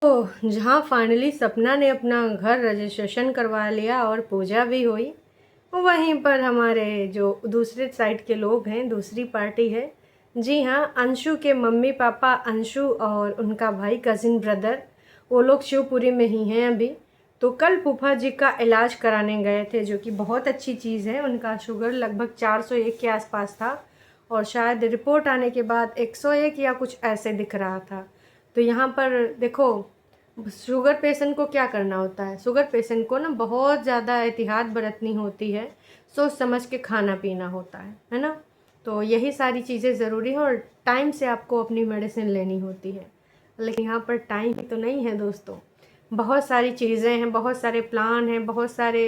तो जहाँ फाइनली सपना ने अपना घर रजिस्ट्रेशन करवा लिया और पूजा भी हुई, वहीं पर हमारे जो दूसरे साइड के लोग हैं, दूसरी पार्टी है, जी हाँ, अंशु के मम्मी पापा, अंशु और उनका भाई कज़िन ब्रदर, वो लोग शिवपुरी में ही हैं अभी। तो कल फूफा जी का इलाज कराने गए थे, जो कि बहुत अच्छी चीज़ है। उनका शुगर लगभग 401 के आसपास था और शायद रिपोर्ट आने के बाद 101 या कुछ ऐसे दिख रहा था। तो यहाँ पर देखो, शुगर पेशेंट को क्या करना होता है, शुगर पेशेंट को ना बहुत ज़्यादा एहतियात बरतनी होती है, सोच समझ के खाना पीना होता है ना। तो यही सारी चीज़ें ज़रूरी हैं और टाइम से आपको अपनी मेडिसिन लेनी होती है। लेकिन यहाँ पर टाइम ही तो नहीं है दोस्तों, बहुत सारी चीज़ें हैं, बहुत सारे प्लान हैं, बहुत सारे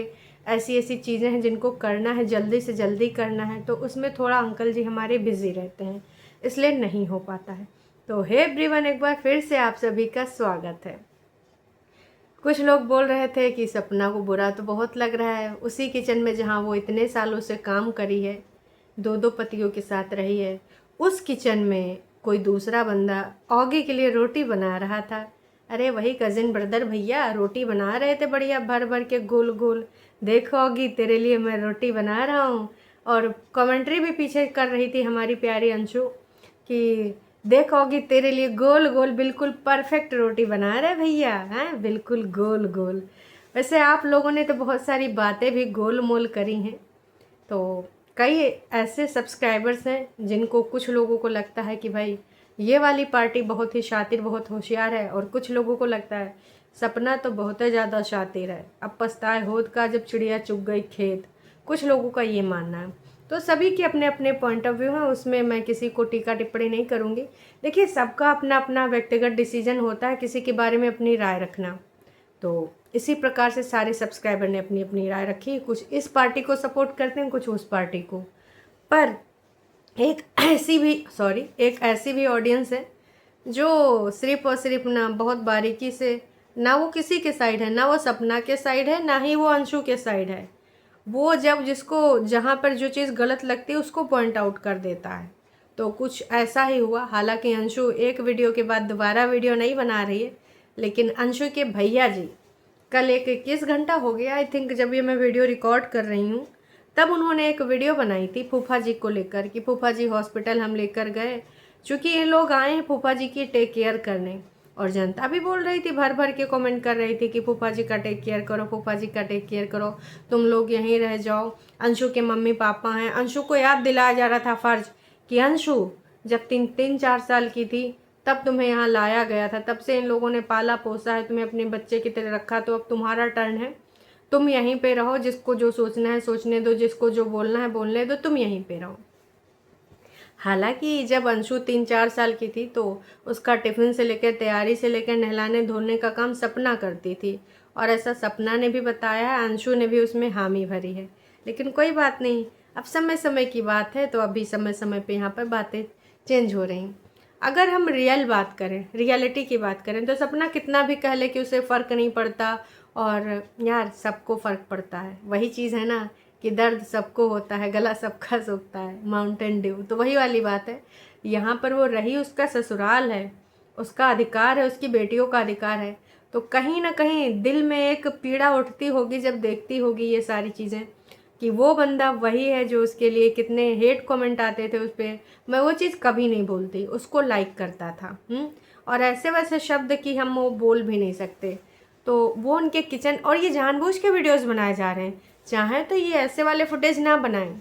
ऐसी ऐसी चीज़ें हैं जिनको करना है, जल्दी से जल्दी करना है। तो उसमें थोड़ा अंकल जी हमारे बिज़ी रहते हैं, इसलिए नहीं हो पाता है। तो हे एवरीवन, एक बार फिर से आप सभी का स्वागत है। कुछ लोग बोल रहे थे कि सपना को बुरा तो बहुत लग रहा है, उसी किचन में जहाँ वो इतने सालों से काम करी है, दो दो पतियों के साथ रही है, उस किचन में कोई दूसरा बंदा ऑगी के लिए रोटी बना रहा था। अरे वही कज़िन ब्रदर भैया रोटी बना रहे थे बढ़िया भर भर के गोल गोल। देखो ऑगी, तेरे लिए मैं रोटी बना रहा हूँ। और कमेंट्री भी पीछे कर रही थी हमारी प्यारी अंशु कि देखोगी तेरे लिए गोल गोल बिल्कुल परफेक्ट रोटी बना रहे भैया, हैं बिल्कुल गोल गोल। वैसे आप लोगों ने तो बहुत सारी बातें भी गोल मोल करी हैं। तो कई ऐसे सब्सक्राइबर्स हैं जिनको, कुछ लोगों को लगता है कि भाई ये वाली पार्टी बहुत ही शातिर, बहुत होशियार है, और कुछ लोगों को लगता है सपना तो बहुत ही ज़्यादा शातिर है, अब पछताए होत का जब चिड़िया चुग गई खेत। कुछ लोगों का ये मानना है। तो सभी के अपने अपने पॉइंट ऑफ व्यू हैं, उसमें मैं किसी को टीका टिप्पणी नहीं करूँगी। देखिए, सबका अपना अपना व्यक्तिगत डिसीजन होता है किसी के बारे में अपनी राय रखना। तो इसी प्रकार से सारे सब्सक्राइबर ने अपनी अपनी राय रखी, कुछ इस पार्टी को सपोर्ट करते हैं, कुछ उस पार्टी को। पर एक ऐसी भी ऑडियंस है जो सिर्फ और सिर्फ ना बहुत बारीकी से, ना वो किसी के साइड है, ना वो सपना के साइड है, ना ही वो अंशु के साइड है। वो जब जिसको जहाँ पर जो चीज़ गलत लगती है उसको पॉइंट आउट कर देता है। तो कुछ ऐसा ही हुआ। हालांकि अंशु एक वीडियो के बाद दोबारा वीडियो नहीं बना रही है, लेकिन अंशु के भैया जी कल एक 21 घंटा हो गया आई थिंक जब ये मैं वीडियो रिकॉर्ड कर रही हूँ, तब उन्होंने एक वीडियो बनाई थी फूफा जी को लेकर कि फूफा जी हॉस्पिटल हम लेकर गए, चूँकि ये लोग आए हैं फूफा जी की टेक केयर करने। और जनता भी बोल रही थी, भर भर के कमेंट कर रही थी कि फूफा जी का टेक केयर करो, फूफा जी का टेक केयर करो, तुम लोग यहीं रह जाओ, अंशु के मम्मी पापा हैं। अंशु को याद दिलाया जा रहा था फ़र्ज कि अंशु जब 3-4 साल की थी तब तुम्हें यहाँ लाया गया था, तब से इन लोगों ने पाला पोसा है, तुम्हें अपने बच्चे की तरह रखा, तो अब तुम्हारा टर्न है, तुम यहीं पे रहो, जिसको जो सोचना है सोचने दो, जिसको जो बोलना है बोलने दो, तुम यहीं पे रहो। हालांकि जब अंशु 3-4 साल की थी तो उसका टिफ़िन से लेकर, तैयारी से लेकर, नहलाने धोने का काम सपना करती थी, और ऐसा सपना ने भी बताया है, अंशु ने भी उसमें हामी भरी है। लेकिन कोई बात नहीं, अब समय समय की बात है, तो अभी समय समय पे यहाँ पर बातें चेंज हो रही। अगर हम रियल बात करें, रियलिटी की बात करें, तो सपना कितना भी कह ले कि उसे फ़र्क नहीं पड़ता, और यार सबको फ़र्क पड़ता है। वही चीज़ है ना कि दर्द सबको होता है, गला सबका सूखता है, माउंटेन ड्यू। तो वही वाली बात है, यहाँ पर वो रही, उसका ससुराल है, उसका अधिकार है, उसकी बेटियों का अधिकार है। तो कहीं ना कहीं दिल में एक पीड़ा उठती होगी जब देखती होगी ये सारी चीज़ें, कि वो बंदा वही है जो उसके लिए कितने हेट कमेंट आते थे उस पर, मैं वो चीज़ कभी नहीं बोलती, उसको लाइक करता था। और ऐसे वैसे शब्द कि हम वो बोल भी नहीं सकते। तो वो उनके किचन, और ये जानबूझ के वीडियोस बनाए जा रहे हैं, चाहे तो ये ऐसे वाले फुटेज ना बनाएं,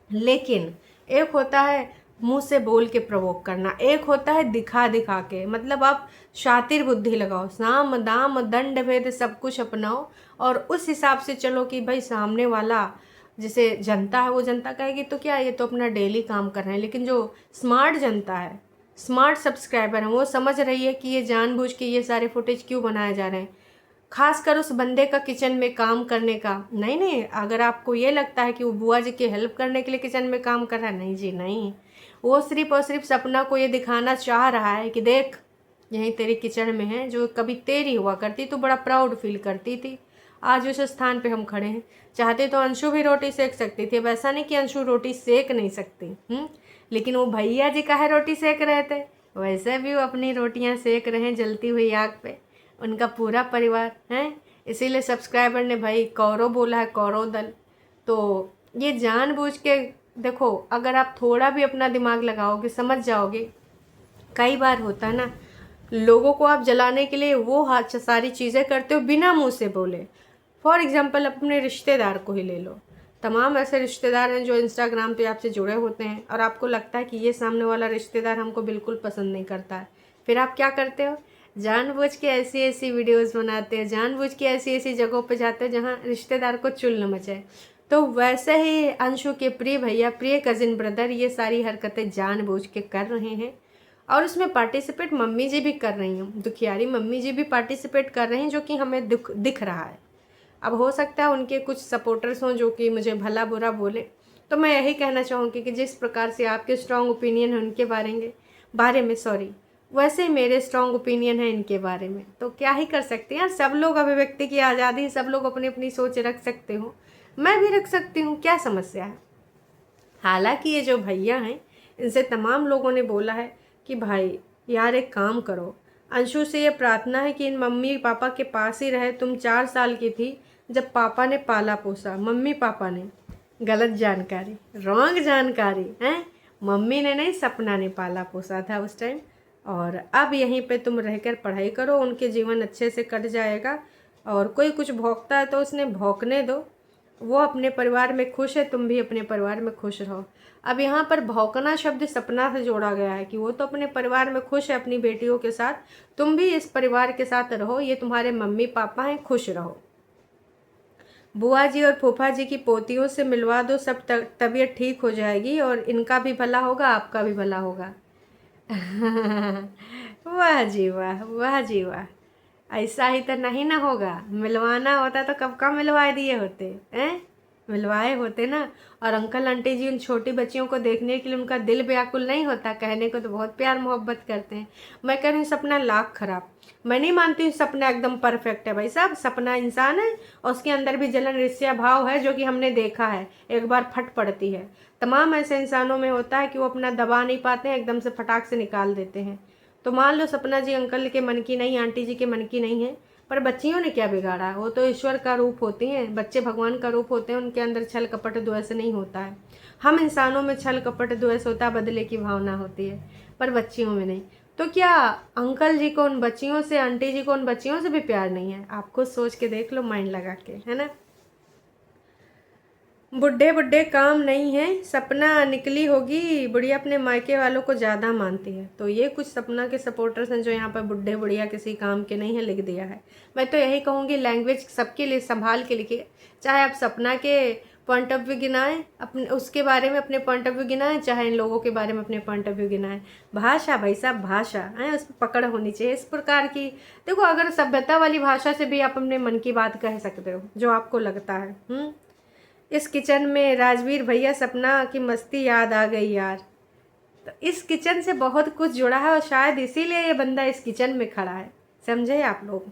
लेकिन एक होता है मुंह से बोल के प्रवोक करना, एक होता है दिखा दिखा के। मतलब आप शातिर बुद्धि लगाओ, साम दाम दंड भेद सब कुछ अपनाओ, और उस हिसाब से चलो कि भाई सामने वाला, जैसे जनता है, वो जनता कहेगी तो क्या, ये तो अपना डेली काम कर रहे हैं। लेकिन जो स्मार्ट जनता है, स्मार्ट सब्सक्राइबर है, वो समझ रही है कि ये जानबूझ के ये सारे फुटेज क्यों बनाए जा रहे हैं, खासकर उस बंदे का किचन में काम करने का। नहीं नहीं, अगर आपको ये लगता है कि वो बुआ जी की हेल्प करने के लिए किचन में काम कर रहा है, नहीं जी नहीं, वो सिर्फ और सिर्फ सपना को ये दिखाना चाह रहा है कि देख यहीं तेरी किचन में है, जो कभी तेरी हुआ करती तो बड़ा प्राउड फील करती थी, आज उस स्थान पे हम खड़े हैं। चाहते तो अंशु भी रोटी सेक सकती थी, अब ऐसा नहीं कि अंशु रोटी सेक नहीं सकती, लेकिन वो भैया जी काहे रोटी सेक रहे थे, वैसे भी वो अपनी रोटियां सेक रहे हैं जलती हुई आग पे। उनका पूरा परिवार है। इसीलिए सब्सक्राइबर ने भाई कौरव बोला है, कौरव दल। तो ये जानबूझ के देखो, अगर आप थोड़ा भी अपना दिमाग लगाओगे, समझ जाओगे, कई बार होता है ना, लोगों को आप जलाने के लिए वो सारी चीज़ें करते हो बिना मुंह से बोले। फॉर एग्जाम्पल अपने रिश्तेदार को ही ले लो। तमाम ऐसे रिश्तेदार हैं जो इंस्टाग्राम पे आपसे जुड़े होते हैं और आपको लगता है कि ये सामने वाला रिश्तेदार हमको बिल्कुल पसंद नहीं करता है। फिर आप क्या करते हो, जानबूझ के ऐसी ऐसी वीडियोस बनाते हो, जानबूझ के ऐसी ऐसी जगहों पे जाते हो जहाँ रिश्तेदार को चुल न मचे। तो वैसे ही अंशु के प्रिय भैया, प्रिय कजिन ब्रदर ये सारी हरकतें जानबूझ के कर रहे हैं और उसमें पार्टिसिपेट मम्मी जी भी कर रही हैं, दुखियारी मम्मी जी भी पार्टिसिपेट कर रही हैं, जो कि हमें दिख रहा है। अब हो सकता है उनके कुछ सपोर्टर्स हों जो कि मुझे भला बुरा बोले, तो मैं यही कहना चाहूँगी कि जिस प्रकार से आपके स्ट्रॉन्ग ओपिनियन है उनके बारे में वैसे ही मेरे स्ट्रॉन्ग ओपिनियन है इनके बारे में। तो क्या ही कर सकते हैं यार, सब लोग अभिव्यक्ति की आज़ादी, सब लोग अपनी अपनी सोच रख सकते हो, मैं भी रख सकती हूँ, क्या समस्या है। हालांकि ये जो भैया हैं, इनसे तमाम लोगों ने बोला है कि भाई यार एक काम करो, अंशु से ये प्रार्थना है कि इन मम्मी पापा के पास ही रहे। तुम 4 साल की थी जब पापा ने पाला पोसा, मम्मी पापा ने। गलत जानकारी, रॉन्ग जानकारी है, मम्मी ने नहीं, सपना ने पाला पोसा था उस टाइम। और अब यहीं पे तुम रहकर पढ़ाई करो, उनके जीवन अच्छे से कट जाएगा। और कोई कुछ भौंकता है तो उसने भौंकने दो, वो अपने परिवार में खुश है, तुम भी अपने परिवार में खुश रहो। अब यहाँ पर भौंकना शब्द सपना से जोड़ा गया है कि वो तो अपने परिवार में खुश है अपनी बेटियों के साथ, तुम भी इस परिवार के साथ रहो, ये तुम्हारे मम्मी पापा हैं, खुश रहो। बुआ जी और फूफा जी की पोतियों से मिलवा दो, सब तबीयत ठीक हो जाएगी और इनका भी भला होगा, आपका भी भला होगा। वाह जी वाह, वाह जी वाह। ऐसा ही तो नहीं ना होगा, मिलवाना होता तो कब का मिलवा दिए होते हैं, मिलवाए होते ना। और अंकल आंटी जी उन छोटी बच्चियों को देखने के लिए उनका दिल व्याकुल नहीं होता, कहने को तो बहुत प्यार मोहब्बत करते हैं। मैं कह रही हूँ सपना लाख खराब, मैं नहीं मानती हूँ सपना एकदम परफेक्ट है। भाई साहब, सपना इंसान है और उसके अंदर भी जलन ईर्ष्या भाव है, जो कि हमने देखा है, एक बार फट पड़ती है। तमाम ऐसे इंसानों में होता है कि वो अपना दबा नहीं पाते हैं, एकदम से फटाक से निकाल देते हैं। तो मान लो सपना जी अंकल के मन की नहीं, आंटी जी के मन की नहीं है, पर बच्चियों ने क्या बिगाड़ा, वो तो ईश्वर का रूप होती हैं, बच्चे भगवान का रूप होते हैं, उनके अंदर छल कपट द्वेष नहीं होता है। हम इंसानों में छल कपट द्वेष होता है, बदले की भावना होती है, पर बच्चियों में नहीं। तो क्या अंकल जी को उन बच्चियों से, आंटी जी को उन बच्चियों से भी प्यार नहीं है? आप खुद सोच के देख लो, माइंड लगा के, है ना। बुढ़े बुढ़े काम नहीं है, सपना निकली होगी बुढ़िया अपने मायके वालों को ज़्यादा मानती है। तो ये कुछ सपना के सपोर्टर्स हैं जो यहाँ पर बुढ़े बुढ़िया किसी काम के नहीं है लिख दिया है। मैं तो यही कहूँगी, लैंग्वेज सबके लिए संभाल के लिखिए, चाहे आप सपना के पॉइंट ऑफ व्यू गिनाएं, अपने उसके बारे में अपने पॉइंट ऑफ व्यू गिनाएं, चाहे इन लोगों के बारे में अपने पॉइंट ऑफ व्यू गिनाएं। भाषा भाई साहब, भाषा है, उस पर पकड़ होनी चाहिए इस प्रकार की। देखो, अगर सभ्यता वाली भाषा से भी आप अपने मन की बात कह सकते हो जो आपको लगता है। इस किचन में राजवीर भैया, सपना की मस्ती याद आ गई यार। तो इस किचन से बहुत कुछ जुड़ा है और शायद इसीलिए ये बंदा इस किचन में खड़ा है, समझे आप लोग।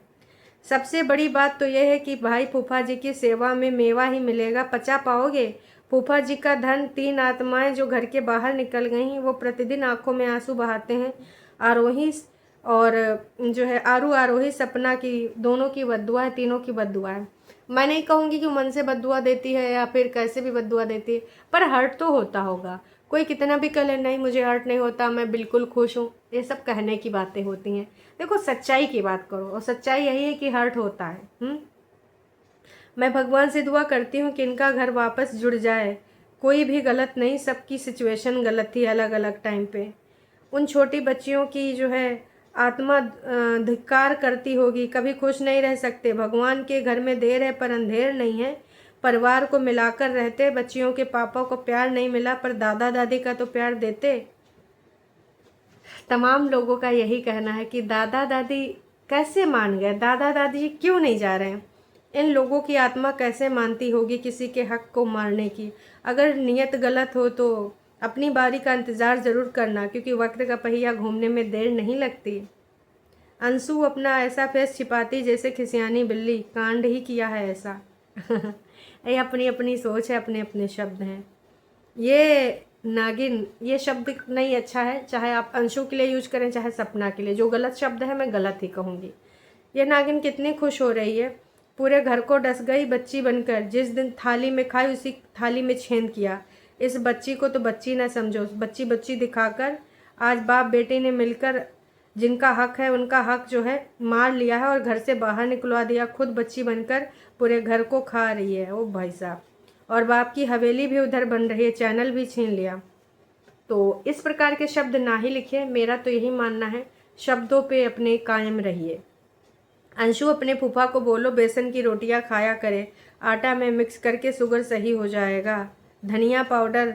सबसे बड़ी बात तो यह है कि भाई फूफा जी की सेवा में मेवा ही मिलेगा, पचा पाओगे? फूफा जी का धन 3 आत्माएं जो घर के बाहर निकल गई हैं, वो प्रतिदिन आंखों में आंसू बहाते हैं। आरोही और जो है आरोही सपना की, दोनों की बद्दुआ है, तीनों की बद्दुआ है। मैं नहीं कहूँगी कि मन से बद्दुआ देती है या फिर कैसे भी बद्दुआ देती है, पर हर्ट तो होता होगा। कोई कितना भी कह ले नहीं मुझे हर्ट नहीं होता, मैं बिल्कुल खुश हूँ, ये सब कहने की बातें होती हैं। देखो, सच्चाई की बात करो, और सच्चाई यही है कि हर्ट होता है। मैं भगवान से दुआ करती हूँ कि इनका घर वापस जुड़ जाए। कोई भी गलत नहीं, सबकी सिचुएशन गलत थी अलग अलग टाइम पे। उन छोटी बच्चियों की जो है आत्मा धिक्कार करती होगी, कभी खुश नहीं रह सकते। भगवान के घर में देर है पर अंधेर नहीं है। परिवार को मिलाकर रहते, बच्चियों के पापा को प्यार नहीं मिला पर दादा दादी का तो प्यार देते। तमाम लोगों का यही कहना है कि दादा दादी कैसे मान गए, दादा दादी क्यों नहीं जा रहे हैं? इन लोगों की आत्मा कैसे मानती होगी किसी के हक को मारने की? अगर नीयत गलत हो तो अपनी बारी का इंतज़ार ज़रूर करना, क्योंकि वक्त का पहिया घूमने में देर नहीं लगती। अंशु अपना ऐसा फेस छिपाती जैसे खिसियानी बिल्ली, कांड ही किया है ऐसा। ये अपनी अपनी सोच है, अपने अपने शब्द हैं। ये नागिन, ये शब्द नहीं अच्छा है, चाहे आप अंशु के लिए यूज करें चाहे सपना के लिए। जो गलत शब्द है मैं गलत ही कहूँगी। ये नागिन कितनी खुश हो रही है, पूरे घर को डस गई बच्ची बनकर। जिस दिन थाली में खाई उसी थाली में छेद किया। इस बच्ची को तो बच्ची ना समझो, बच्ची बच्ची दिखाकर आज बाप बेटे ने मिलकर जिनका हक है उनका हक जो है मार लिया है और घर से बाहर निकलवा दिया। खुद बच्ची बनकर पूरे घर को खा रही है। ओ भाई साहब, और बाप की हवेली भी उधर बन रही है, चैनल भी छीन लिया। तो इस प्रकार के शब्द ना ही लिखे। मेरा तो यही मानना है, शब्दों पे अपने कायम रहिए। अंशु अपने फूफा को बोलो बेसन की रोटियां खाया करे, आटा में मिक्स करके शुगर सही हो जाएगा। धनिया पाउडर,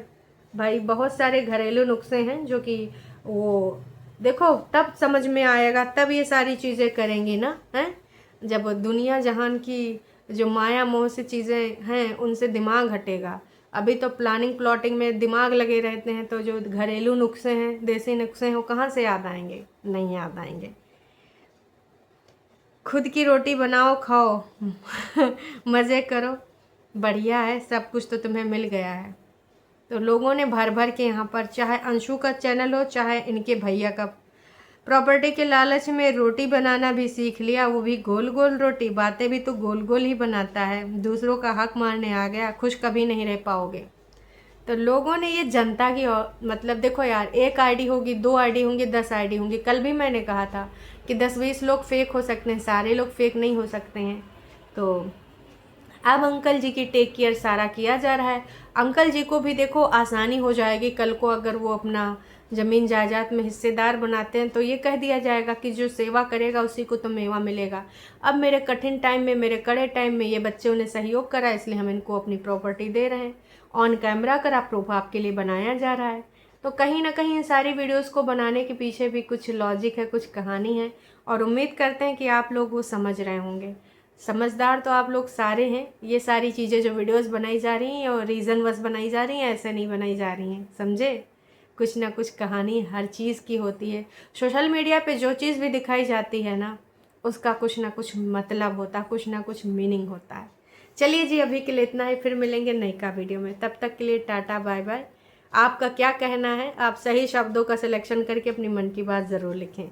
भाई बहुत सारे घरेलू नुस्खे हैं जो कि वो देखो तब समझ में आएगा, तब ये सारी चीज़ें करेंगी ना, हैं। जब दुनिया जहान की जो माया मोह से चीज़ें हैं उनसे दिमाग हटेगा। अभी तो प्लानिंग प्लॉटिंग में दिमाग लगे रहते हैं, तो जो घरेलू नुस्खे हैं, देसी नुस्खे हैं, वो कहाँ से याद आएंगे? नहीं याद आएंगे। खुद की रोटी बनाओ खाओ मज़े करो, बढ़िया है, सब कुछ तो तुम्हें मिल गया है। तो लोगों ने भर भर के यहाँ पर, चाहे अंशु का चैनल हो चाहे इनके भैया का, प्रॉपर्टी के लालच में रोटी बनाना भी सीख लिया, वो भी गोल गोल रोटी। बातें भी तो गोल गोल ही बनाता है। दूसरों का हक मारने आ गया, खुश कभी नहीं रह पाओगे। तो लोगों ने ये जनता की मतलब देखो यार, एक आईडी होगी, 2 आईडी होंगी, 10 आईडी होंगी। कल भी मैंने कहा था कि 10-20 लोग फेक हो सकते हैं, सारे लोग फेक नहीं हो सकते हैं। तो अब अंकल जी की टेक केयर सारा किया जा रहा है। अंकल जी को भी देखो आसानी हो जाएगी, कल को अगर वो अपना ज़मीन जायदाद में हिस्सेदार बनाते हैं तो ये कह दिया जाएगा कि जो सेवा करेगा उसी को तो मेवा मिलेगा। अब मेरे कठिन टाइम में, मेरे कड़े टाइम में ये बच्चों ने सहयोग करा, इसलिए हम इनको अपनी प्रॉपर्टी दे रहे हैं। ऑन कैमरा करा प्रूफ आपके लिए बनाया जा रहा है। तो कहीं ना कहीं इन सारी वीडियोस को बनाने के पीछे भी कुछ लॉजिक है, कुछ कहानी है, और उम्मीद करते हैं कि आप लोग वो समझ रहे होंगे। समझदार तो आप लोग सारे हैं। ये सारी चीज़ें जो वीडियोस बनाई जा रही हैं और रीज़न बस बनाई जा रही हैं, ऐसे नहीं बनाई जा रही हैं, समझे? कुछ ना कुछ कहानी हर चीज़ की होती है। सोशल मीडिया पे जो चीज़ भी दिखाई जाती है ना, उसका कुछ ना कुछ मतलब होता है, कुछ ना कुछ मीनिंग होता है। चलिए जी, अभी के लिए इतना ही, फिर मिलेंगे नई का वीडियो में। तब तक के लिए टाटा बाय बाय। आपका क्या कहना है? आप सही शब्दों का सिलेक्शन करके अपनी मन की बात ज़रूर लिखें।